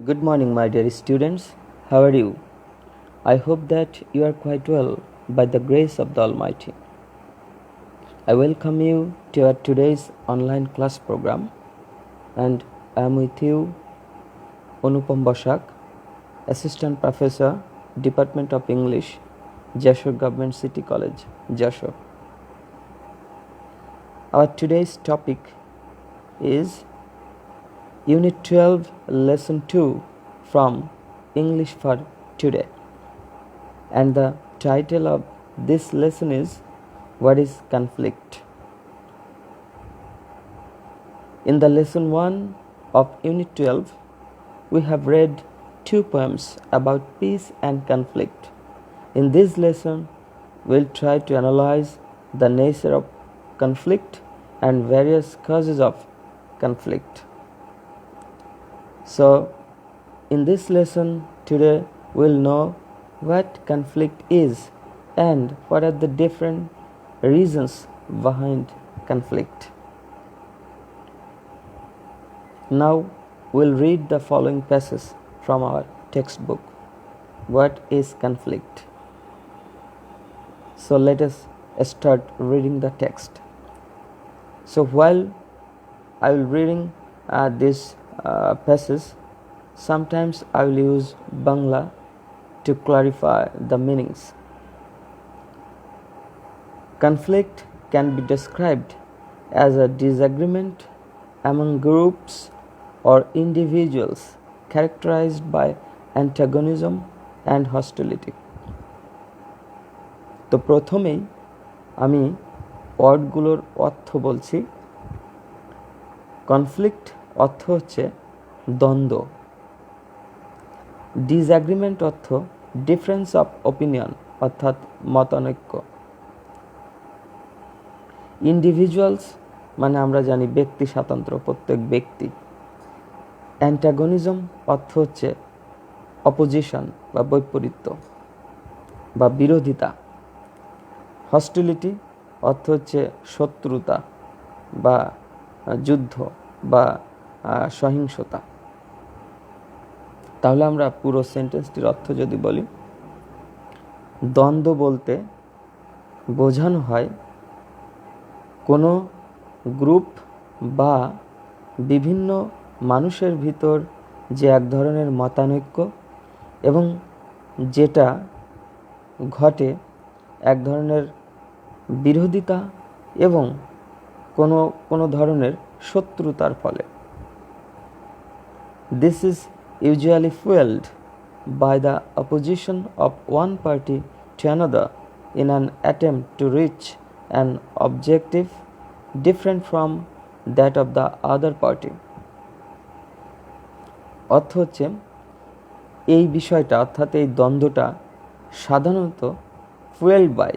Good morning, my dear students. How are you? I hope that you are quite well by the grace of the Almighty. I welcome you to our today's online class program, and I am with you, Anupam Bashak, Assistant Professor, Department of English, Jashore Government City College, Jashore. Our today's topic is Unit 12, Lesson 2 from English for Today. And the title of this lesson is What is Conflict? In the lesson 1 of Unit 12, we have read two poems about peace and conflict. In this lesson, we'll try to analyze the nature of conflict and various causes of conflict. So, in this lesson today, we'll know what conflict is and what are the different reasons behind conflict. Now, we'll read the following passage from our textbook. What is conflict? So, let us start reading the text. So, while I will reading this passage, sometimes I will use Bangla to clarify the meanings. Conflict can be described as a disagreement among groups or individuals characterized by antagonism and hostility. তো প্রথমেই আমি ওয়ার্ডগুলোর অর্থ বলছি। Conflict অর্থ হচ্ছে দ্বন্দ্ব, disagreement অর্থ difference of opinion অর্থাৎ মতানৈক্য, ইন্ডিভিজুয়ালস মানে আমরা জানি ব্যক্তি স্বাতন্ত্র্য, প্রত্যেক ব্যক্তি। অ্যান্টাগনিজম অর্থ হচ্ছে অপোজিশন বা বৈপরীত্য বা বিরোধিতা। হস্টিলিটি অর্থ হচ্ছে শত্রুতা বা যুদ্ধ বা সহিংসতা। তাহলে আমরা পুরো সেন্টেন্সটির অর্থ যদি বলি, দ্বন্দ্ব বলতে বোঝানো হয় কোনো গ্রুপ বা বিভিন্ন মানুষের ভিতর যে এক ধরনের মতানৈক্য এবং যেটা ঘটে এক ধরনের বিরোধিতা এবং কোনো ধরনের শত্রুতার ফলে। This is usually fueled by the opposition of one party to another in an attempt to reach an objective different from that of the other party. অর্থ হচ্ছে এই বিষয়টা অর্থাৎ এই দ্বন্দ্বটা সাধারণত ফুয়েলড বাই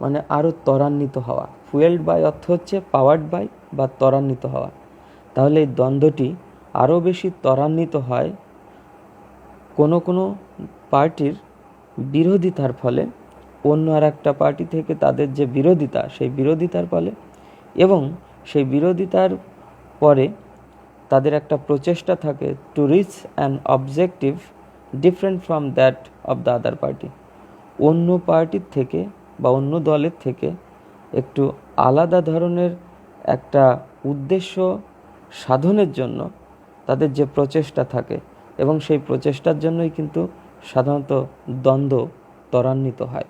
মানে আরও ত্বরান্বিত হওয়া। ফুয়েলড বাই অর্থ হচ্ছে পাওয়ার্ড বাই বা ত্বরান্বিত হওয়া। তাহলে এই দ্বন্দ্বটি আরও বেশি ত্বরান্বিত হয় কোনো পার্টির বিরোধিতার ফলে, অন্য আর একটা পার্টি থেকে তাদের যে বিরোধিতা সেই বিরোধিতার ফলে, এবং সেই বিরোধিতার পরে তাদের একটা প্রচেষ্টা থাকে to reach an objective different from that of the other party. অন্য পার্টির থেকে বা অন্য দলের থেকে একটু আলাদা ধরনের একটা উদ্দেশ্য সাধনের জন্য তাদের যে প্রচেষ্টা থাকে, এবং সেই প্রচেষ্টার জন্যই কিন্তু সাধারণত দ্বন্দ্ব ত্বরান্বিত হয়।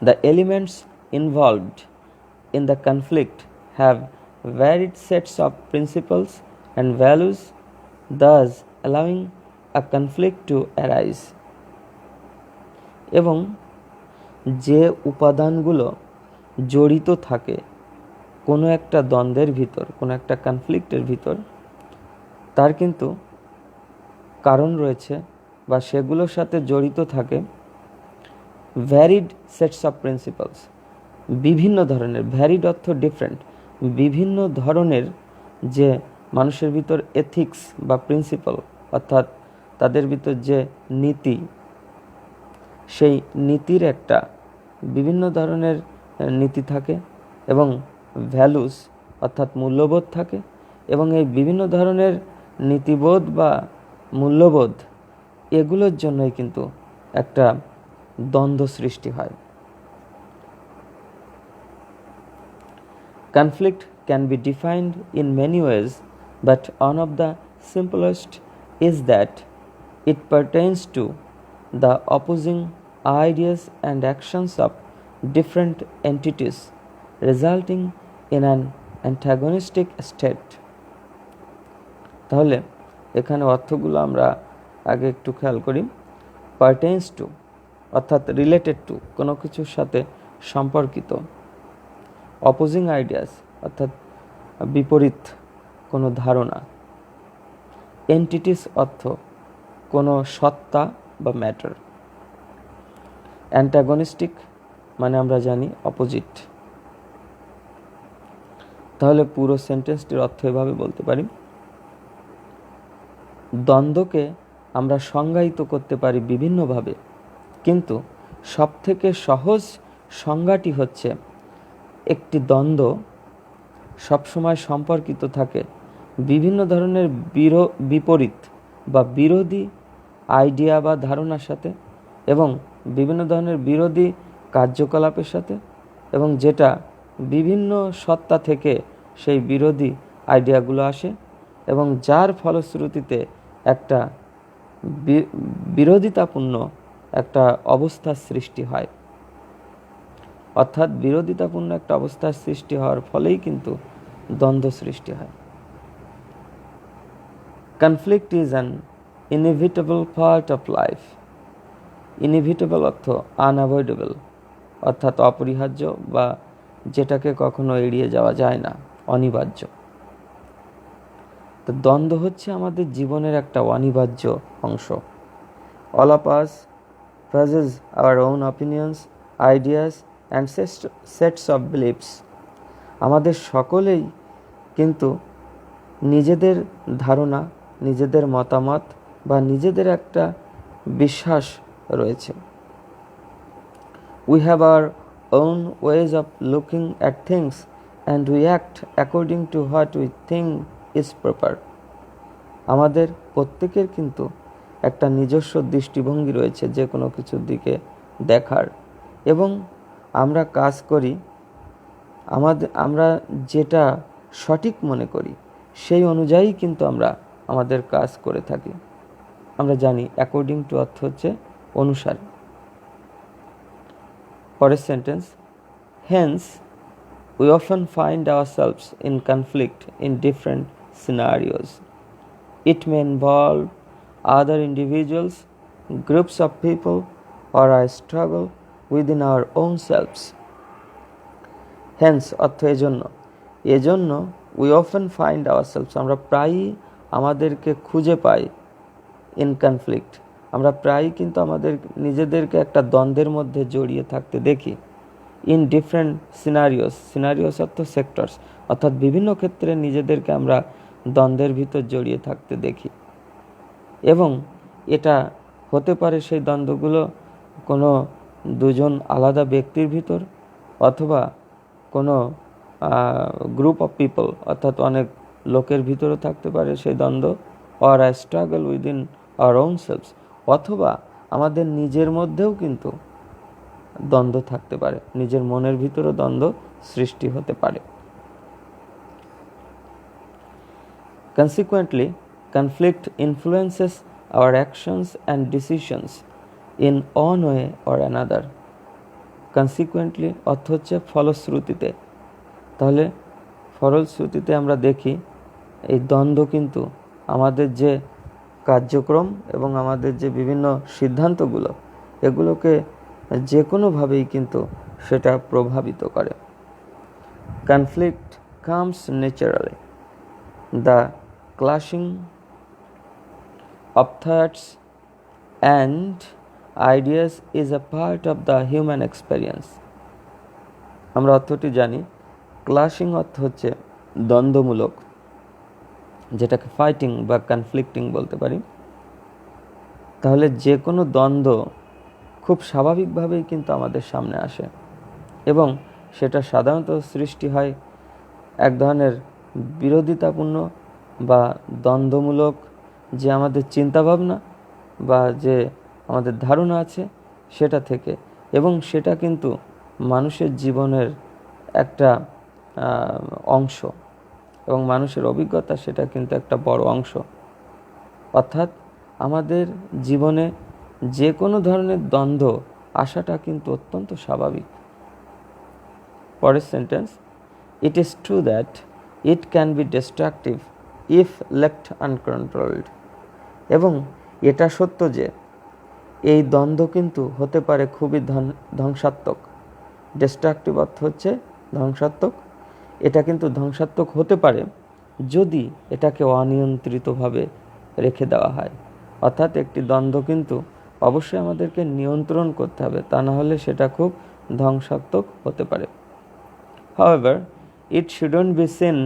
The elements involved in the conflict have varied sets of principles and values, thus allowing a conflict to arise. এবং যে উপাদানগুলো জড়িত থাকে কোনো একটা দ্বন্দ্বের ভিতর, কোনো একটা কনফ্লিক্টের ভিতর, তার কিন্তু কারণ রয়েছে বা সেগুলোর সাথে জড়িত থাকে ভ্যারিড সেটস অফ প্রিন্সিপালস, বিভিন্ন ধরনের, ভ্যারিড অর্থ ডিফারেন্ট, বিভিন্ন ধরনের যে মানুষের ভিতর এথিক্স বা প্রিন্সিপাল অর্থাৎ তাদের ভিতর যে নীতি, সেই নীতির একটা বিভিন্ন ধরনের নীতি থাকে এবং ভ্যালুস অর্থাৎ মূল্যবোধ থাকে, এবং এই বিভিন্ন ধরনের নীতিবোধ বা মূল্যবোধ, এগুলোর জন্যই কিন্তু একটা দ্বন্দ্ব সৃষ্টি হয়। Conflict can be defined in many ways, but one of the simplest is that it pertains to the opposing ideas and actions of different entities, resulting in an antagonistic state. তাহলে এখানে অর্থগুলো আমরা আগে একটু খেয়াল করি। পারটেন্স টু অর্থাৎ related to, কোনো কিছুর সাথে সম্পর্কিত। অপোজিং আইডিয়াস অর্থাৎ বিপরীত কোনো ধারণা। এন্টিটিস অর্থ কোনো সত্তা বা ম্যাটার। অ্যান্টাগনিস্টিক মানে আমরা জানি অপোজিট। তাহলে পুরো সেন্টেন্সটির অর্থ এভাবে বলতে পারি, দ্বন্দ্বকে আমরা সংজ্ঞায়িত করতে পারি বিভিন্নভাবে, কিন্তু সবথেকে সহজ সংজ্ঞাটি হচ্ছে একটি দ্বন্দ্ব সবসময় সম্পর্কিত থাকে বিভিন্ন ধরনের বিপরীত বা বিরোধী আইডিয়া বা ধারণার সাথে, এবং বিভিন্ন ধরনের বিরোধী কার্যকলাপের সাথে, এবং যেটা বিভিন্ন সত্তা থেকে সেই বিরোধী আইডিয়াগুলো আসে, এবং যার ফলশ্রুতিতে একটা বিরোধিতাপূর্ণ একটা অবস্থার সৃষ্টি হয়। অর্থাৎ বিরোধিতাপূর্ণ একটা অবস্থার সৃষ্টি হওয়ার ফলেই কিন্তু দ্বন্দ্ব সৃষ্টি হয়। Conflict is an inevitable part of life. Inevitable অর্থ আনঅ্যাভয়েডেবল, অর্থাৎ অপরিহার্য বা যেটাকে কখনো এড়িয়ে যাওয়া যায় না, অনিবার্য। তো দ্বন্দ্ব হচ্ছে আমাদের জীবনের একটা অনিবার্য অংশ। All of us possess our own opinions, ideas and sets of beliefs. আমাদের সকলেই কিন্তু নিজেদের ধারণা, নিজেদের মতামত বা নিজেদের একটা বিশ্বাস রয়েছে। We have our own ways of looking at things and we act according to what we think is proper. আমাদের প্রত্যেকের কিন্তু একটা নিজস্ব দৃষ্টিভঙ্গি রয়েছে যে কোনো কিছুর দিকে দেখার, এবং আমরা কাজ করি আমরা যেটা সঠিক মনে করি সেই অনুযায়ী কিন্তু আমরা আমাদের কাজ করে থাকি। আমরা জানি অ্যাকর্ডিং টু অর্থ হচ্ছে অনুসারে। পরের sentence, hence we often find ourselves in conflict in different scenarios. It may involve other individuals, groups of people, or a struggle within our own selves. Hence অর্থ এজন্য we often find ourselves, আমরা প্রায়ই আমাদেরকে খুঁজে পাই in conflict, আমরা প্রায়ই কিন্তু আমাদের নিজেদেরকে একটা দ্বন্দ্বের মধ্যে জড়িয়ে থাকতে দেখি। ইন ডিফারেন্ট সিনারিওস অর্থ সেক্টরস, অর্থাৎ বিভিন্ন ক্ষেত্রে নিজেদেরকে আমরা দ্বন্দ্বের ভিতর জড়িয়ে থাকতে দেখি, এবং এটা হতে পারে সেই দ্বন্দ্বগুলো কোনো দুজন আলাদা ব্যক্তির ভিতর, অথবা কোনো গ্রুপ অফ পিপল অর্থাৎ অনেক লোকের ভিতরও থাকতে পারে সেই দ্বন্দ্ব, or a struggle within our own selves, অথবা আমাদের নিজের মধ্যেও কিন্তু দ্বন্দ্ব থাকতে পারে, নিজের মনের ভিতরেও দ্বন্দ্ব সৃষ্টি হতে পারে। Consequently, conflict influences our actions and decisions in one way or another. Consequently অর্থ হচ্ছে ফলশ্রুতিতে। তাহলে ফলশ্রুতিতে আমরা দেখি এই দ্বন্দ্ব কিন্তু আমাদের যে কার্যক্রম এবং আমাদের যে বিভিন্ন সিদ্ধান্তগুলো, এগুলোকে যে কোনোভাবেই কিন্তু সেটা প্রভাবিত করে। Conflict comes naturally. The clashing of thoughts and ideas is a part of the human experience. আমরা অর্থটি জানি। ক্লাশিং অর্থ হচ্ছে দ্বন্দ্বমূলক, যেটাকে ফাইটিং বা কনফ্লিক্টিং বলতে পারি। তাহলে যে কোনো দ্বন্দ্ব খুব স্বাভাবিকভাবেই কিন্তু আমাদের সামনে আসে, এবং সেটা সাধারণত সৃষ্টি হয় এক ধরনের বিরোধিতাপূর্ণ বা দ্বন্দ্বমূলক যে আমাদের চিন্তাভাবনা বা যে আমাদের ধারণা আছে সেটা থেকে, এবং সেটা কিন্তু মানুষের জীবনের একটা অংশ, এবং মানুষের অভিজ্ঞতা সেটা কিন্তু একটা বড় অংশ। অর্থাৎ আমাদের জীবনে যে কোনো ধরনের দ্বন্দ্ব আসাটা কিন্তু অত্যন্ত স্বাভাবিক। পরের sentence, it is true that it can be destructive if left uncontrolled. এবং এটা সত্য যে এই দ্বন্দ্ব কিন্তু হতে পারে খুবই ধ্বংসাত্মক। ডিস্ট্রাকটিভ অর্থ হচ্ছে ধ্বংসাত্মক। এটা কিন্তু ধ্বংসাত্মক হতে পারে যদি এটাকে অনিয়ন্ত্রিতভাবে রেখে দেওয়া হয়। অর্থাৎ একটি দ্বন্দ্ব কিন্তু অবশ্যই আমাদেরকে নিয়ন্ত্রণ করতে হবে, তা না হলে সেটা খুব ধ্বংসাত্মক হতে পারে। However, it shouldn't be seen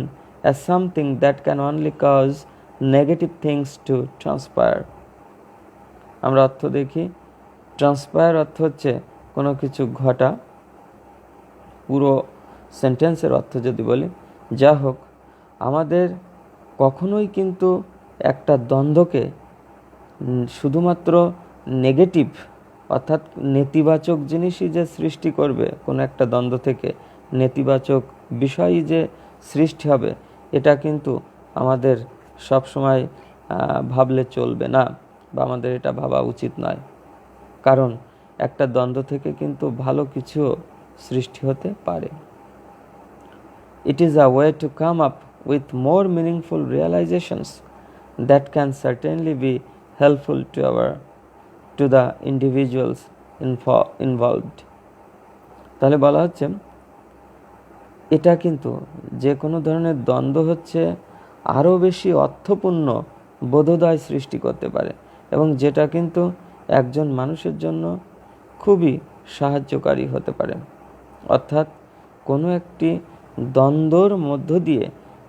as something that can only cause negative things to transpire. আমরা অর্থ দেখি। ট্রান্সপায়ার অর্থ হচ্ছে কোনো কিছু ঘটা। পুরো সেন্টেন্সের অর্থ যদি বলি, যা হোক, আমাদের কখনোই কিন্তু একটা দ্বন্দ্বকে শুধুমাত্র নেগেটিভ অর্থাৎ নেতিবাচক জিনিসই যে সৃষ্টি করবে, কোনো একটা দ্বন্দ্ব থেকে নেতিবাচক বিষয়ই যে সৃষ্টি হবে, এটা কিন্তু আমাদের সবসময় ভাবলে চলবে না, বা আমাদের এটা ভাবা উচিত নয়। কারণ একটা দ্বন্দ্ব থেকে কিন্তু ভালো কিছু সৃষ্টি হতে পারে। It is a way to come up with more meaningful realizations that can certainly be helpful to the individuals involved. তাহলে বলা হচ্ছে এটা কিন্তু যে কোনো ধরনের দ্বন্দ্ব হচ্ছে আরও বেশি অর্থপূর্ণ বোধোদয় সৃষ্টি করতে পারে, এবং যেটা কিন্তু একজন মানুষের জন্য খুবই সাহায্যকারী হতে পারে। অর্থাৎ কোনো একটি দ্বন্দ্বর মধ্য দিয়ে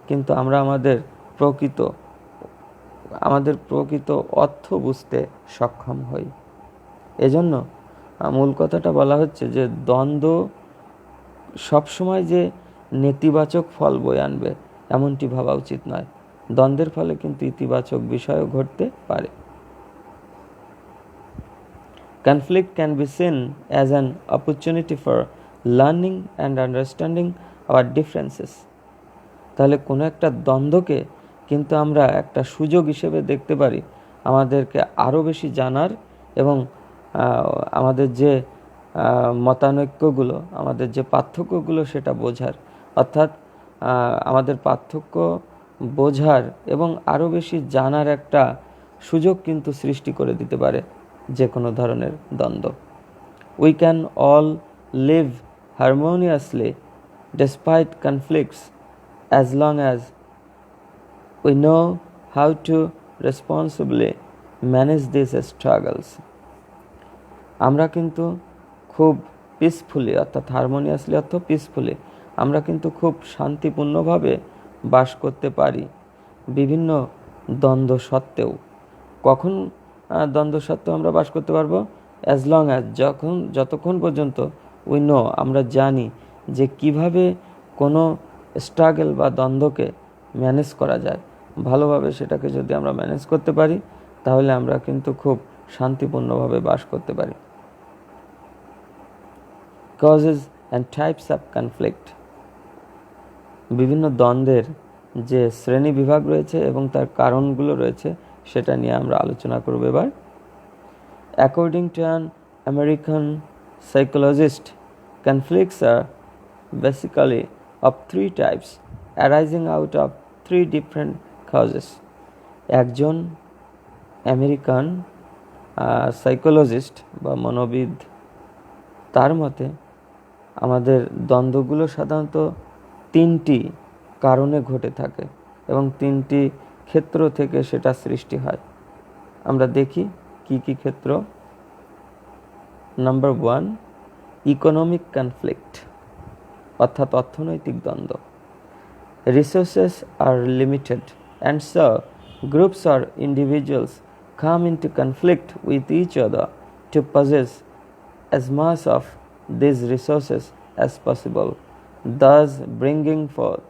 কিন্তু আমরা আমাদের প্রকৃত অর্থ বুঝতে সক্ষম হই। এজন্য মূল কথাটা বলা হচ্ছে যে দ্বন্দ্ব সবসময় যে নেতিবাচক ফল বয়ে আনবে এমনটি ভাবা উচিত নয়। দ্বন্দ্বের ফলে কিন্তু ইতিবাচক বিষয়ও ঘটতে পারে। Conflict can be seen as an opportunity for learning and understanding our differences. তাহলে কোনো একটা দ্বন্দ্বকে কিন্তু আমরা একটা সুযোগ হিসেবে দেখতে পারি আমাদেরকে আরও বেশি জানার, এবং আমাদের যে মতানৈক্যগুলো, আমাদের যে পার্থক্যগুলো সেটা বোঝার। অর্থাৎ আমাদের পার্থক্য বোঝার এবং আরও বেশি জানার একটা সুযোগ কিন্তু সৃষ্টি করে দিতে পারে যে কোনো ধরনের দ্বন্দ্ব। We can all live harmoniously despite conflicts as long as we know how to responsibly manage these struggles. আমরা কিন্তু খুব পিসফুলি, অর্থাৎ হারমোনিয়াসলি অর্থ পিসফুলি, আমরা কিন্তু খুব শান্তিপূর্ণভাবে বাস করতে পারি বিভিন্ন দ্বন্দ্ব সত্ত্বেও। কখন দ্বন্দ্ব সত্ত্বেও আমরা বাস করতে পারবো? অ্যাজ লং অ্যাজ, যতক্ষণ পর্যন্ত উই নো, আমরা জানি যে কিভাবে কোনো স্ট্রাগল বা দ্বন্দ্বকে ম্যানেজ করা যায়। ভালোভাবে সেটাকে যদি আমরা ম্যানেজ করতে পারি তাহলে আমরা কিন্তু খুব শান্তিপূর্ণভাবে বাস করতে পারি। Causes and types of conflict. বিভিন্ন দ্বন্দ্বের যে শ্রেণী বিভাগ রয়েছে এবং তার কারণগুলো রয়েছে সেটা নিয়ে আমরা আলোচনা করব এবার। According to an American psychologist, conflicts are basically of three types arising out of three different causes. একজন আমেরিকান সাইকোলজিস্ট বা মনোবিদ, তার মতে আমাদের দ্বন্দ্বগুলো সাধারণত তিনটি কারণে ঘটে থাকে এবং তিনটি ক্ষেত্র থেকে সেটা সৃষ্টি হয়। আমরা দেখি কি কি ক্ষেত্র। নাম্বার 1, ইকোনমিক কনফ্লিক্ট, অর্থাৎ অর্থনৈতিক দ্বন্দ্ব। Resources are limited and so groups or individuals come into conflict with each other to possess as much of these resources as possible, thus bringing forth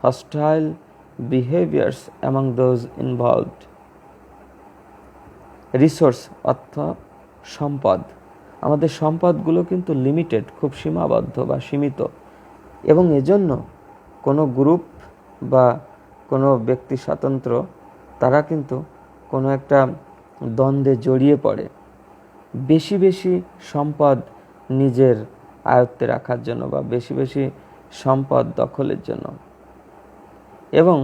hostile behaviors among those involved. Resource অর্থ সম্পদ, আমাদের সম্পদগুলো কিন্তু limited, খুব সীমাবদ্ধ বা সীমিত, এবং এজন্য কোনো গ্রুপ বা কোনো ব্যক্তি স্বাতন্ত্র তারা কিন্তু কোনো একটা দ্বন্দ্বে জড়িয়ে পড়ে বেশি বেশি সম্পদ নিজের আয়ত্তে রাখার জন্য বা বেশি বেশি সম্পদ দখলের জন্য। এবং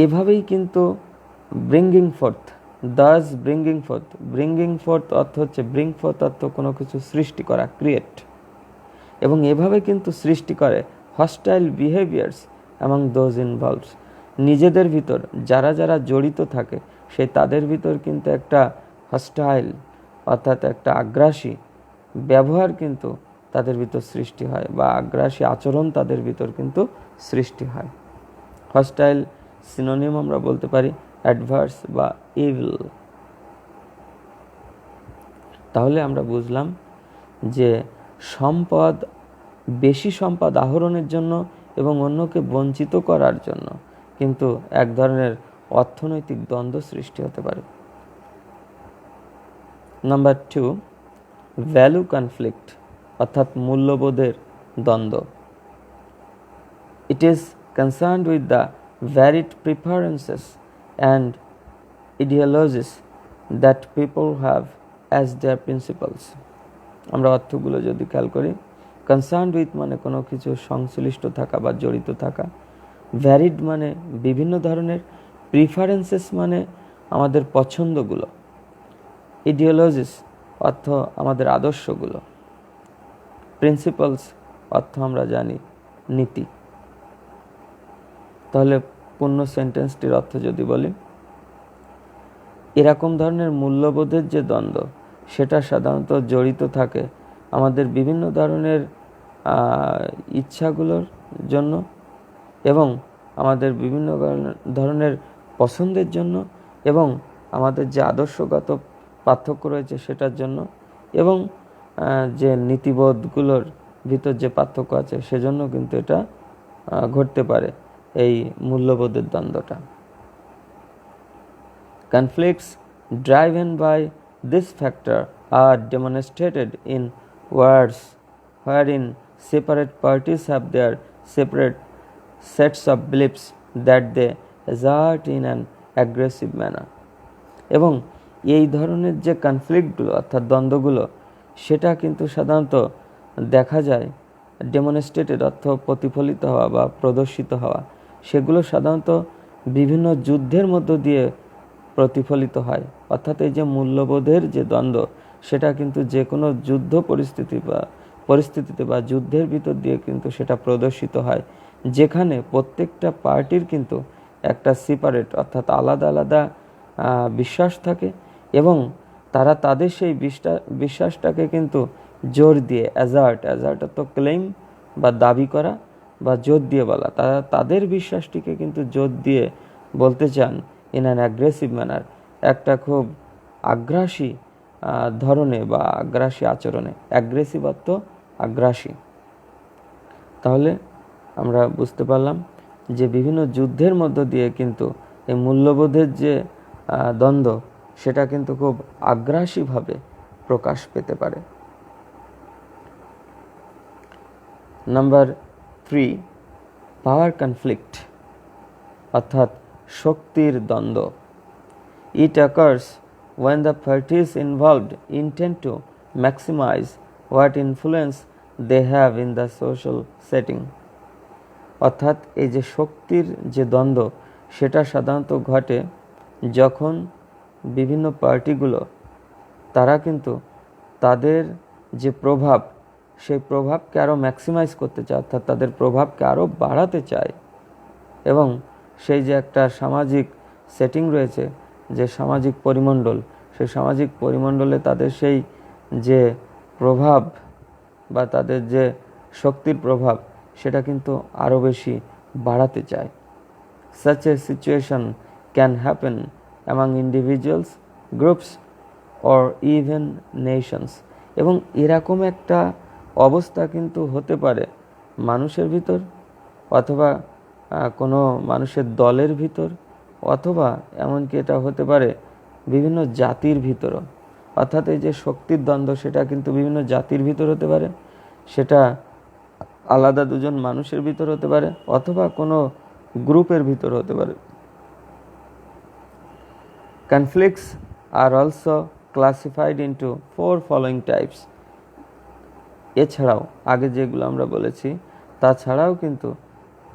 এভাবেই কিন্তু ব্রিঙ্গিং ফোর্থ অর্থ হচ্ছে ব্রিং ফোর্থ অর্থ কোনো কিছু সৃষ্টি করা, ক্রিয়েট, এবং এভাবে কিন্তু সৃষ্টি করে hostile behaviours among those involves, নিজেদের ভিতর যারা যারা জড়িত থাকে সেই তাদের ভিতর কিন্তু একটা হস্টাইল অর্থাৎ একটা আগ্রাসী ব্যবহার কিন্তু তাদের ভিতর সৃষ্টি হয় বা আগ্রাসী আচরণ তাদের ভিতর কিন্তু সৃষ্টি হয়। হস্টাইল সিনোনিম আমরা বলতে পারি অ্যাডভার্স বা ইভিল। তাহলে আমরা বুঝলাম যে বেশি সম্পদ আহরণের জন্য এবং অন্যকে বঞ্চিত করার জন্য কিন্তু এক ধরনের অর্থনৈতিক দ্বন্দ্ব সৃষ্টি হতে পারে। নাম্বার 2, ভ্যালু কনফ্লিক্ট অর্থাৎ মূল্যবোধের দ্বন্দ্ব। It is concerned with the varied preferences and ideologies that people have as their principles. আমরা অর্থগুলো যদি খেয়াল করি, কনসার্নড উইথ মানে কোনো কিছু সংশ্লিষ্ট থাকা বা জড়িত থাকা, ভ্যারিড মানে বিভিন্ন ধরনের, প্রিফারেন্সেস মানে আমাদের পছন্দগুলো, ইডিওলজিস অর্থ আমাদের আদর্শগুলো, প্রিন্সিপালস অর্থ আমরা জানি নীতি। তাহলে পূর্ণ সেন্টেন্সটির অর্থ যদি বলি, এরকম ধরনের মূল্যবোধের যে দ্বন্দ্ব সেটা সাধারণত জড়িত থাকে আমাদের বিভিন্ন ধরনের ইচ্ছাগুলোর জন্য এবং আমাদের বিভিন্ন ধরনের পছন্দের জন্য এবং আমাদের যে আদর্শগত পার্থক্য রয়েছে সেটার জন্য এবং যে নীতিবোধগুলোর ভিতর যে পার্থক্য আছে সেজন্য কিন্তু এটা ঘটতে পারে এই মূল্যবোধের দ্বন্দ্বটা। Conflicts driven by this factor are demonstrated in wars wherein separate parties have their separate sets of beliefs that they assert in an aggressive manner. এবং এই ধরনের যে কনফ্লিক্টগুলো অর্থাৎ দ্বন্দ্বগুলো সেটা কিন্তু সাধারণত দেখা যায় ডেমনস্ট্রেটেড অর্থ প্রতিফলিত হওয়া বা প্রদর্শিত হওয়া, সেগুলো সাধারণত বিভিন্ন যুদ্ধের মধ্য দিয়ে প্রতিফলিত হয়। অর্থাৎ এই যে মূল্যবোধের যে দ্বন্দ্ব সেটা কিন্তু যে কোনো যুদ্ধ পরিস্থিতিতে বা যুদ্ধের ভিতর দিয়ে কিন্তু সেটা প্রদর্শিত হয়, যেখানে প্রত্যেকটা পার্টির কিন্তু একটা সেপারেট অর্থাৎ আলাদা আলাদা বিশ্বাস থাকে এবং তারা তাদের সেই বিশ্বাসটাকে কিন্তু জোর দিয়ে অ্যাজার্ট অর্থ ক্লেম বা দাবি করা বা জোর দিয়ে বলা, তারা তাদের বিশ্বাসটিকে কিন্তু জোর দিয়ে বলতে চান ইন অ্যান অ্যাগ্রেসিভ ম্যানার, একটা খুব আগ্রাসী ধরনে বা আগ্রাসী আচরণে। অ্যাগ্রেসিভ অর্থ আগ্রাসী। তাহলে আমরা বুঝতে পারলাম যে বিভিন্ন যুদ্ধের মধ্য দিয়ে কিন্তু এই মূল্যবোধের যে দ্বন্দ্ব সেটা কিন্তু খুব আগ্রাসীভাবে প্রকাশ পেতে পারে। নাম্বার 3, পাওয়ার কনফ্লিক্ট অর্থাৎ শক্তির দ্বন্দ্ব। It occurs when the parties involved intend to maximize what influence they have in the social setting. অর্থাৎ এই যে শক্তির যে দ্বন্দ্ব সেটা সাধারণত ঘটে যখন বিভিন্ন পার্টিগুলো তারা কিন্তু তাদের যে প্রভাব সেই প্রভাবকে আরও ম্যাক্সিমাইজ করতে চায়, অর্থাৎ তাদের প্রভাবকে আরও বাড়াতে চায় এবং সেই যে একটা সামাজিক সেটিং রয়েছে, যে সামাজিক পরিমণ্ডল, সেই সামাজিক পরিমণ্ডলে তাদের সেই যে প্রভাব বা তাদের যে শক্তির প্রভাব সেটা কিন্তু আরও বেশি বাড়াতে চায়। Such a situation can happen among individuals, groups or even nations. এবং এরকম একটা অবস্থা কিন্তু হতে পারে মানুষের ভিতর অথবা কোনো মানুষের দলের ভিতর, অথবা এমনকি এটা হতে পারে বিভিন্ন জাতির ভিতরও। অর্থাৎ এই যে শক্তির দ্বন্দ্ব, সেটা কিন্তু বিভিন্ন জাতির ভিতর হতে পারে, সেটা আলাদা দুজন মানুষের ভিতর হতে পারে, অথবা কোনো গ্রুপের ভিতর হতে পারে। Conflicts are also classified into 4 following types. এছাড়াও আগে যেগুলো আমরা বলেছি তাছাড়াও কিন্তু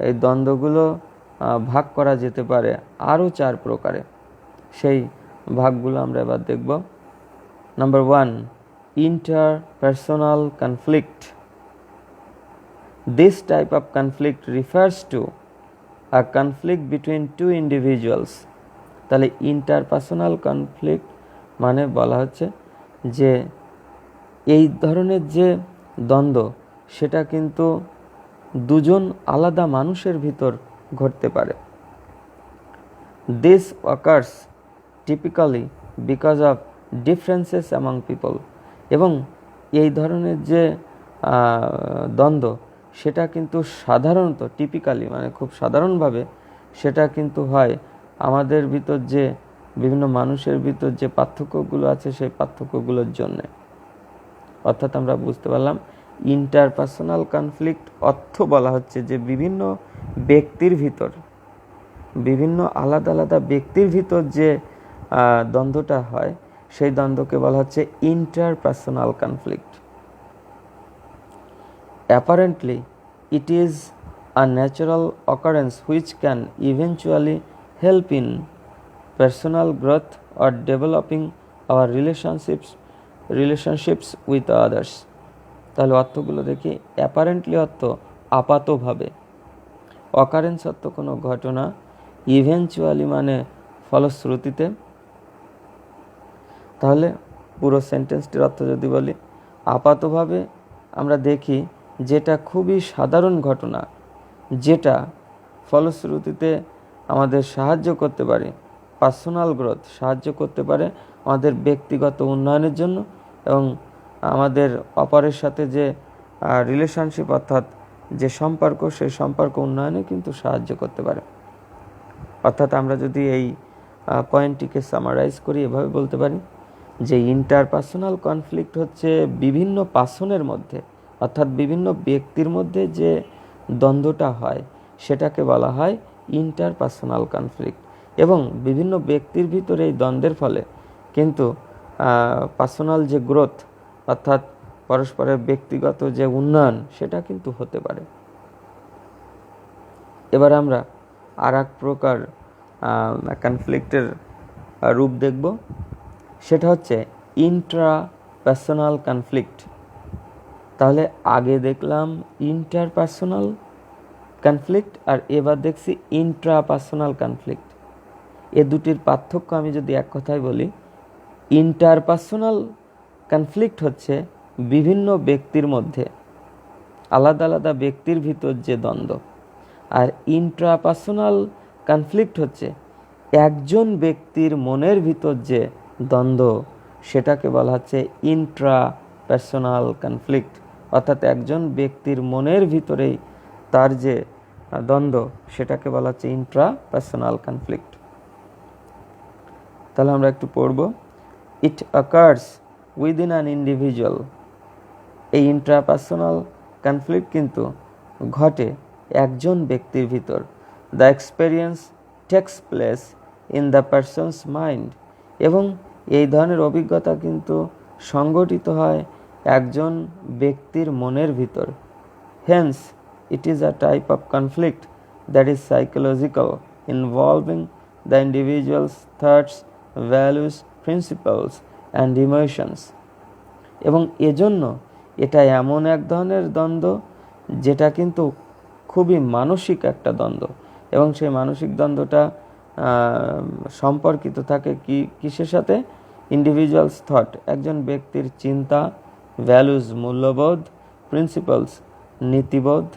এই দ্বন্দ্বগুলো ভাগ করা যেতে পারে আরও 4 প্রকারে। সেই ভাগগুলো আমরা এবার দেখব। Number 1, interpersonal conflict. This type of conflict refers to a conflict between two individuals. তাহলে ইন্টারপার্সোনাল কনফ্লিক্ট মানে বলা হচ্ছে যে এই ধরনের যে দ্বন্দ্ব, সেটা কিন্তু দুজন আলাদা মানুষের ভিতর ঘটতে পারে। This occurs typically because of differences among people. এবং এই ধরনের যে দ্বন্দ্ব, সেটা কিন্তু সাধারণত টিপিক্যালি মানে খুব সাধারণভাবে সেটা কিন্তু হয় আমাদের ভিতর যে বিভিন্ন মানুষের ভিতর যে পার্থক্যগুলো আছে সেই পার্থক্যগুলোর জন্যে। অর্থাৎ আমরা বুঝতে পারলাম ইন্টারপার্সোনাল কনফ্লিক্ট অর্থ বলা হচ্ছে যে বিভিন্ন ব্যক্তির ভিতর, বিভিন্ন আলাদা আলাদা ব্যক্তির ভিতর যে দ্বন্দ্বটা হয় সেই দ্বন্দ্বকে বলা হচ্ছে interpersonal conflict. Apparently, it is a natural occurrence which can eventually help in personal growth or developing our relationships with others. তাহলে অর্থগুলো দেখি। অ্যাপারেন্টলি অর্থ আপাতভাবে, অকারেন্স অর্থ কোনো ঘটনা, ইভেনচুয়ালি মানে ফলশ্রুতিতে। তাহলে পুরো সেন্টেন্সটির অর্থ যদি বলি, আপাতভাবে আমরা দেখি যেটা খুবই সাধারণ ঘটনা, যেটা ফলশ্রুতিতে আমাদের সাহায্য করতে পারে, পার্সোনাল গ্রোথ সাহায্য করতে পারে আমাদের ব্যক্তিগত উন্নয়নের জন্য, এবং আমাদের অপরের সাথে যে রিলেশনশিপ অর্থাৎ যে সম্পর্ক, সেই সম্পর্ক উন্নয়নে কিন্তু সাহায্য করতে পারে। অর্থাৎ আমরা যদি এই পয়েন্টটিকে সামারাইজ করি, এভাবে বলতে পারি যে ইন্টারপার্সোনাল কনফ্লিক্ট হচ্ছে বিভিন্ন পার্সনের মধ্যে, অর্থাৎ বিভিন্ন ব্যক্তির মধ্যে যে দ্বন্দ্বটা হয় সেটাকে বলা হয় ইন্টারপার্সোনাল কনফ্লিক্ট। এবং বিভিন্ন ব্যক্তির ভিতরে এই দ্বন্দ্বের ফলে কিন্তু পার্সোনাল যে গ্রোথ অর্থাৎ পরস্পরের ব্যক্তিগত যে উন্নয়ন সেটা কিন্তু হতে পারে। এবার আমরা আর এক প্রকার কনফ্লিক্টের রূপ দেখব, সেটা হচ্ছে ইন্ট্রাপার্সোনাল কনফ্লিক্ট। তাহলে আগে দেখলাম ইন্টারপার্সোনাল কনফ্লিক্ট, আর এবার দেখছি ইন্ট্রাপার্সোনাল কনফ্লিক্ট। এ দুটির পার্থক্য আমি যদি এক কথায় বলি, ইন্টারপার্সোনাল কনফ্লিক্ট হচ্ছে বিভিন্ন ব্যক্তির মধ্যে, আলাদা আলাদা ব্যক্তির ভিতর যে দ্বন্দ্ব, আর ইন্ট্রাপার্সোনাল কনফ্লিক্ট হচ্ছে একজন ব্যক্তির মনের ভিতর যে দ্বন্দ্ব, সেটাকে বলা হচ্ছে ইন্ট্রাপার্সোনাল কনফ্লিক্ট। অর্থাৎ একজন ব্যক্তির মনের ভিতরেই তার যে দ্বন্দ্ব, সেটাকে বলা হচ্ছে ইন্ট্রাপার্সোনাল কনফ্লিক্ট। তাহলে আমরা একটু পড়ব। ইট অকার্স উইদিন অ্যান ইন্ডিভিজুয়াল। এই ইন্ট্রাপার্সোনাল কনফ্লিক্ট কিন্তু ঘটে একজন ব্যক্তির ভিতর। The experience takes place in the persons mind. এবং এই ধরনের অভিজ্ঞতা কিন্তু সংগঠিত হয় একজন ব্যক্তির মনের ভিতর। Hence it is a type of conflict that is psychological, involving the individual's thoughts, values, principles and emotions. এবং এজন্য এটা এমন এক ধরনের দ্বন্দ্ব যেটা কিন্তু খুবই মানসিক একটা দ্বন্দ্ব, এবং সেই মানসিক দ্বন্দ্বটা সম্পর্কিত থাকে কিসের সাথে? ইন্ডিভিজুয়ালস থট, একজন ব্যক্তির চিন্তা, ভ্যালুজ মূল্যবোধ, প্রিন্সিপালস নীতিবোধ,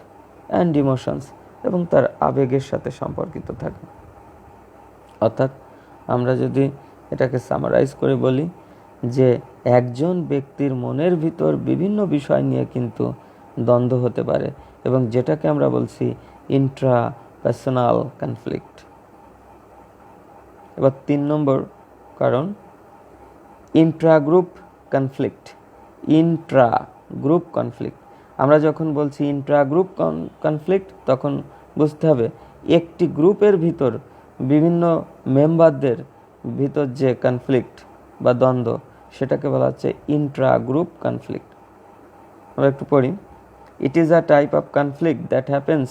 অ্যান্ড ইমোশনস এবং তার আবেগের সাথে সম্পর্কিত থাকে। অর্থাৎ আমরা যদি এটাকে সামারাইজ করে বলি যে একজন ব্যক্তির মনের ভিতর বিভিন্ন বিষয় নিয়ে কিন্তু দ্বন্দ্ব হতে পারে, এবং যেটাকে আমরা বলছি ইন্ট্রা পার্সোনাল কনফ্লিক্ট। এবার 3 নম্বর কারণ Intra group conflict. Intra group conflict, আমরা যখন বলছি ইন্ট্রা গ্রুপ কনফ্লিক্ট তখন বুঝতে হবে একটি গ্রুপের ভিতর বিভিন্ন মেম্বারদের ভিতর যে কনফ্লিক্ট বা দ্বন্দ্ব সেটাকে বলা হচ্ছে ইন্ট্রা গ্রুপ কনফ্লিক্ট। আমরা একটু পড়ি। It is a type of conflict that happens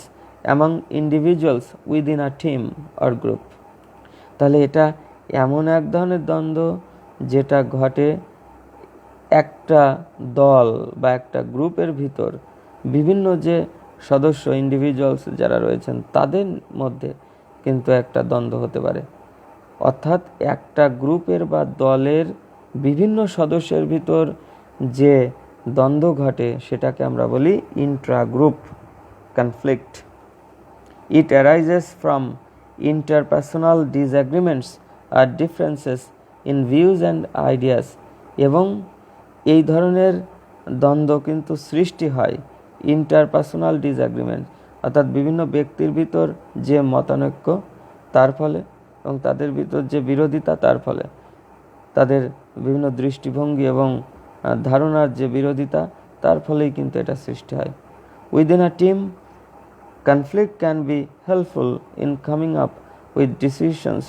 among individuals within a team or group. তাহলে এটা এমন এক ধরনের দ্বন্দ্ব যেটা ঘটে একটা দল বা একটা গ্রুপের ভিতর বিভিন্ন যে সদস্য ইন্ডিভিজুয়ালস যারা রয়েছেন তাদের মধ্যে কিন্তু একটা দ্বন্দ্ব হতে পারে। অর্থাৎ একটা গ্রুপের বা দলের বিভিন্ন সদস্যের ভিতর যে দ্বন্দ্ব ঘটে সেটাকে আমরা বলি intra group conflict. It arises from interpersonal disagreements আর differences in views and ideas. এবং এই ধরনের দ্বন্দ্ব কিন্তু সৃষ্টি হয় ইন্টারপার্সোনাল ডিসএগ্রিমেন্ট, অর্থাৎ বিভিন্ন ব্যক্তির ভিতর যে মতানৈক্য তার ফলে এবং তাদের ভিতর যে বিরোধিতা তার ফলে, তাদের বিভিন্ন দৃষ্টিভঙ্গি এবং ধারণার যে বিরোধিতা তার ফলেই কিন্তু এটা সৃষ্টি হয়। Within a team conflict can be helpful in coming up with decisions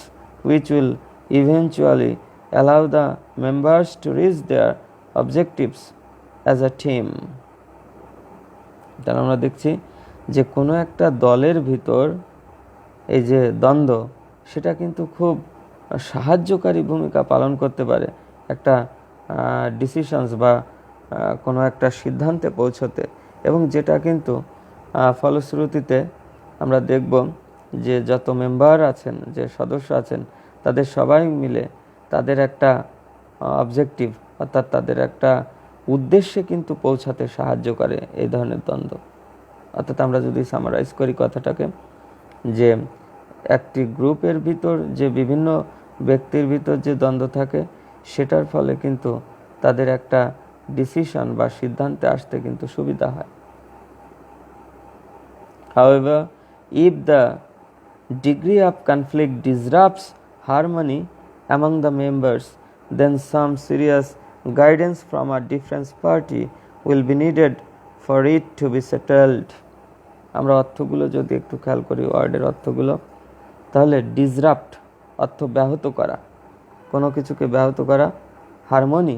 which will eventually allow the members to reach their objectives as a team. তাহলে আমরা দেখছি যে কোনো একটা দলের ভিতর এই যে দ্বন্দ্ব সেটা কিন্তু খুব সাহায্যকারী ভূমিকা পালন করতে পারে একটা ডিসিশনস বা কোনো একটা সিদ্ধান্তে পৌঁছতে, এবং যেটা কিন্তু ফলশ্রুতিতে আমরা দেখব যে যত মেম্বার আছেন, যে সদস্য আছেন, তাদের সবাই মিলে তাদের একটা অবজেক্টিভ অর্থাৎ তাদের একটা উদ্দেশ্যে কিন্তু পৌঁছাতে সাহায্য করে এই ধরনের দ্বন্দ্ব। অর্থাৎ আমরা যদি সামারাইজ করি কথাটাকে, যে একটি গ্রুপের ভিতর যে বিভিন্ন ব্যক্তির ভিতর যে দ্বন্দ্ব থাকে সেটার ফলে কিন্তু তাদের একটা ডিসিশন বা সিদ্ধান্তে আসতে কিন্তু সুবিধা হয়। However, if the degree of conflict disrupts harmony among the members, then some serious guidance from a different party will be needed for it to be settled. আমরা অর্থগুলো যদি একটু খেয়াল করি, ওয়ার্ডের অর্থগুলো, তাহলে ডিসরাপ্ট অর্থ ব্যাহত করা, কোনো কিছুকে ব্যাহত করা। হারমোনি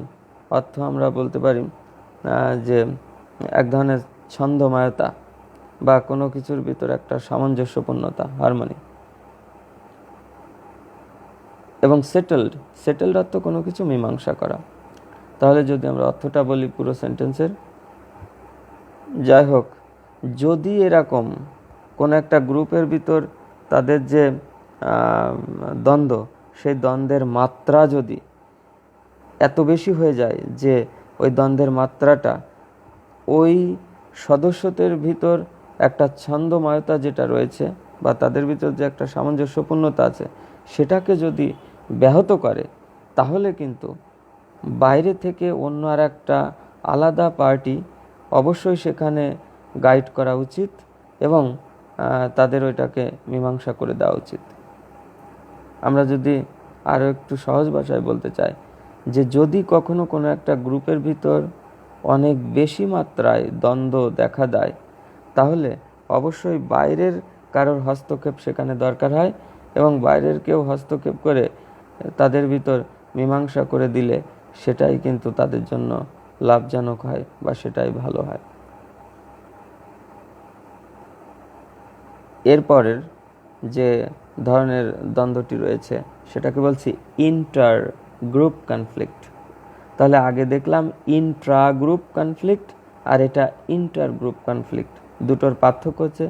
অর্থ আমরা বলতে পারি যে এক ধরনের ছন্দময়তা বা কোনো কিছুর ভিতর একটা সামঞ্জস্যপূর্ণতা, হারমোনি। এবং সেটেলড অর্থ কোনো কিছু মীমাংসা করা। তাহলে যদি আমরা অর্থটা বলি পুরো সেন্টেন্সের, যাই হোক, যদি এরকম কোনো একটা গ্রুপের ভিতর তাদের যে দ্বন্দ্ব, সেই দ্বন্দ্বের মাত্রা যদি এত বেশি হয়ে যায় যে ওই দ্বন্দ্বের মাত্রাটা ওই সদস্যদের ভিতর একটা ছন্দময়তা যেটা রয়েছে বা তাদের ভিতর যে একটা সামঞ্জস্যপূর্ণতা আছে সেটাকে যদি ব্যাহত করে, তাহলে কিন্তু বাইরে থেকে অন্য আর একটা আলাদা পার্টি অবশ্যই সেখানে গাইড করা উচিত এবং তাদের ওইটাকে মীমাংসা করে দেওয়া উচিত। আমরা যদি আরও একটু সহজ ভাষায় বলতে চাই, যে যদি কখনো কোনো একটা গ্রুপের ভিতর অনেক বেশি মাত্রায় দ্বন্দ্ব দেখা দেয়, তাহলে অবশ্যই বাইরের কারোর হস্তক্ষেপ সেখানে দরকার হয় এবং বাইরের কেউ হস্তক্ষেপ করে তাদের ভিতর মীমাংসা করে দিলে সেটাই কিন্তু তাদের জন্য লাভজনক হয় বা সেটাই ভালো হয়। এরপরের যে ধরনের দ্বন্দ্বটি রয়েছে সেটাকে বলছি ইন্টার গ্রুপ কনফ্লিক্ট। তাহলে আগে দেখলাম ইন্ট্রা গ্রুপ কনফ্লিক্ট আর এটা ইন্টার গ্রুপ কনফ্লিক্ট, দুটোর পার্থক্য হচ্ছে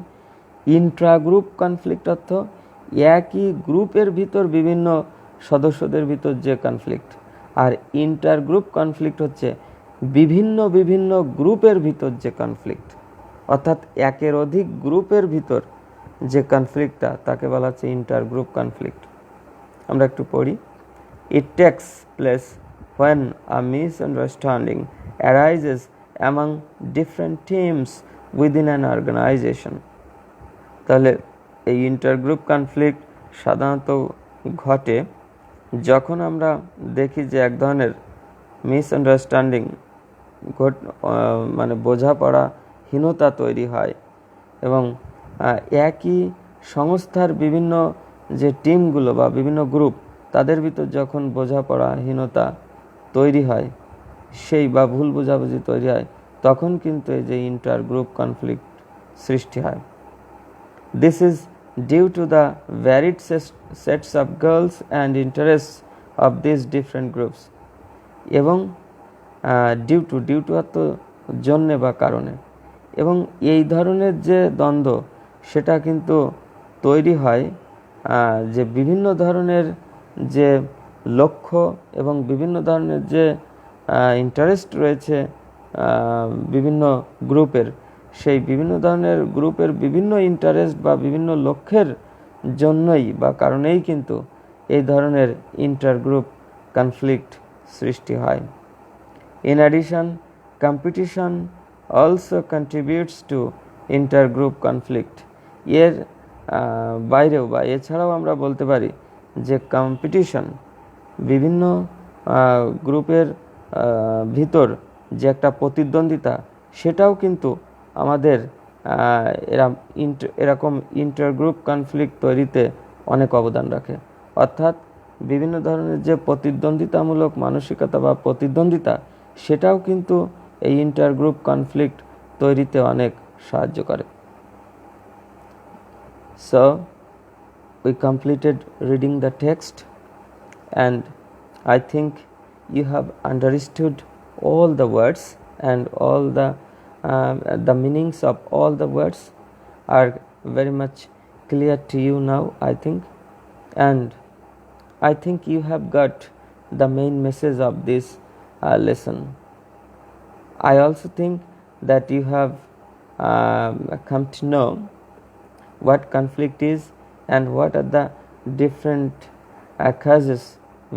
ইন্ট্রা গ্রুপ কনফ্লিক্ট অর্থ একই গ্রুপের ভিতর বিভিন্ন সদস্যদের ভিতর যে কনফ্লিক্ট, আর ইন্টার গ্রুপ কনফ্লিক্ট হচ্ছে বিভিন্ন বিভিন্ন গ্রুপের ভিতর যে কনফ্লিক্ট, অর্থাৎ একের অধিক গ্রুপের ভিতর যে কনফ্লিক্টটা তাকে বলা হচ্ছে ইন্টার গ্রুপ কনফ্লিক্ট। আমরা একটু পড়ি। ইট tax place when a misunderstanding arises among different teams within an organization. তাহলে এই ইন্টারগ্রুপ কনফ্লিক্ট সাধারণত ঘটে যখন আমরা দেখি যে এক ধরনের মিসআন্ডারস্ট্যান্ডিং মানে বোঝাপড়াহীনতা তৈরি হয় এবং একই সংস্থার বিভিন্ন যে টিমগুলো বা বিভিন্ন গ্রুপ তাদের ভিতর যখন বোঝাপড়াহীনতা তৈরি হয় সেই বা ভুল বোঝাবুঝি তৈরি হয় তখন কিন্তু এই যে ইন্টার গ্রুপ কনফ্লিক্ট সৃষ্টি হয়। This is due to the varied sets of goals and interests of these different groups এবং ডিউ টু অর্থ জন্যে বা কারণে এবং এই ধরনের যে দ্বন্দ্ব সেটা কিন্তু তৈরি হয় যে বিভিন্ন ধরনের যে লক্ষ্য এবং বিভিন্ন ধরনের যে ইন্টারেস্ট রয়েছে বিভিন্ন গ্রুপের, সেই বিভিন্ন ধরনের গ্রুপের বিভিন্ন ইন্টারেস্ট বা বিভিন্ন লক্ষ্যের জন্যই বা কারণেই কিন্তু এই ধরনের ইন্টারগ্রুপ কনফ্লিক্ট সৃষ্টি হয়। In addition, competition also contributes to intergroup conflict. এর বাইরেও বা এছাড়াও আমরা বলতে পারি যে কম্পিটিশন বিভিন্ন গ্রুপের ভিতর যে একটা প্রতিদ্বন্দ্বিতা সেটাও কিন্তু আমাদের এরকম ইন্টারগ্রুপ কনফ্লিক্ট তৈরিতে অনেক অবদান রাখে। অর্থাৎ বিভিন্ন ধরনের যে প্রতিদ্বন্দ্বিতামূলক মানসিকতা বা প্রতিদ্বন্দ্বিতা সেটাও কিন্তু এই ইন্টারগ্রুপ কনফ্লিক্ট তৈরিতে অনেক সাহায্য করে। So we completed reading the text and I think you have understood all the words and all the meanings of all the words are very much clear to you now, I think, and I think you have got the main message of this lesson. I also think that you have come to know what conflict is and what are the different causes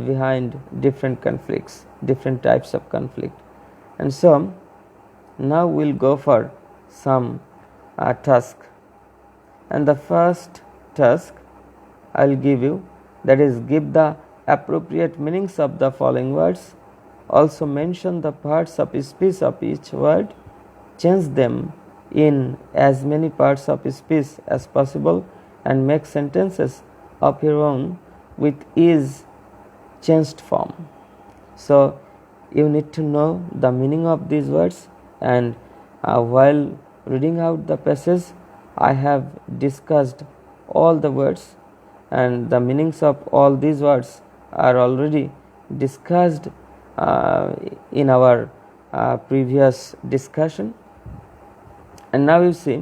behind different conflicts, different types of conflict. And so now we'll go for some task, and the first task I'll give you, that is, give the appropriate meanings of the following words. Also mention the parts of speech of each word, change them in as many parts of speech as possible and make sentences of your own with ease changed form. So you need to know the meaning of these words, and while reading out the passage I have discussed all the words and the meanings of all these words are already discussed in our previous discussion. And now you see,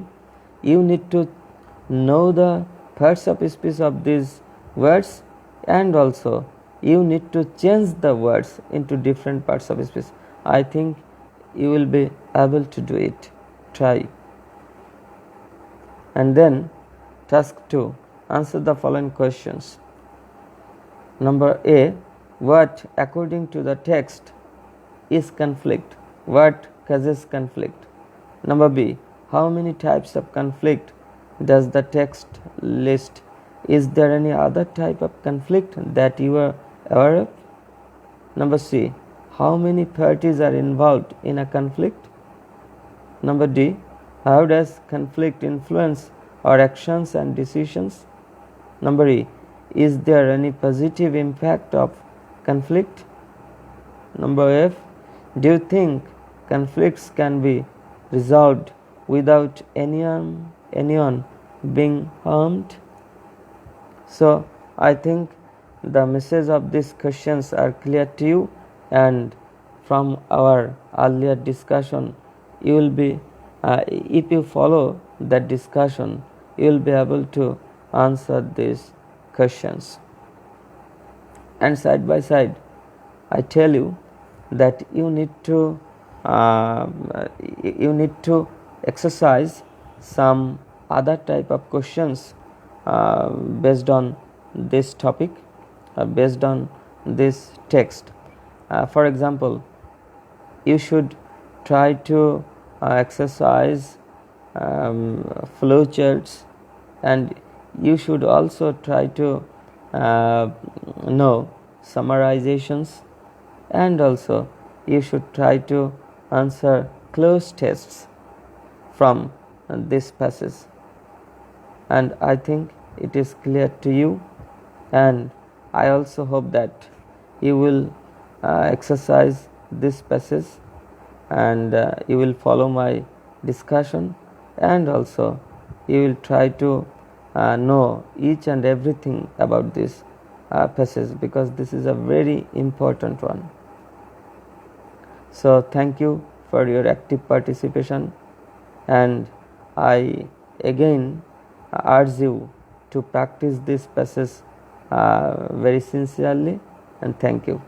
you need to know the parts of speech of these words, and also you need to change the words into different parts of speech. I think you will be able to do it. Try. And then task 2, answer the following questions. Number A, what according to the text is conflict? What causes conflict? Number B, how many types of conflict does the text list? Is there any other type of conflict that you are aware of? Number C, how many parties are involved in a conflict? Number D, how does conflict influence our actions and decisions? Number E, is there any positive impact of conflict? Number F, do you think conflicts can be resolved without anyone being harmed? So I think the message of these questions are clear to you, and from our earlier discussion you will be if you follow that discussion you will be able to answer these questions. And side by side I tell you that you need to exercise some other type of questions based on this topic, based on this text. For example, you should try to exercise flowcharts, and you should also try to know summarizations, and also you should try to answer cloze tests from this passage. And I think it is clear to you, and I also hope that you will exercise this passage, and you will follow my discussion, and also you will try to know each and everything about this passage, because this is a very important one. So thank you for your active participation, and I again urge you to practice this passage very sincerely, and thank you.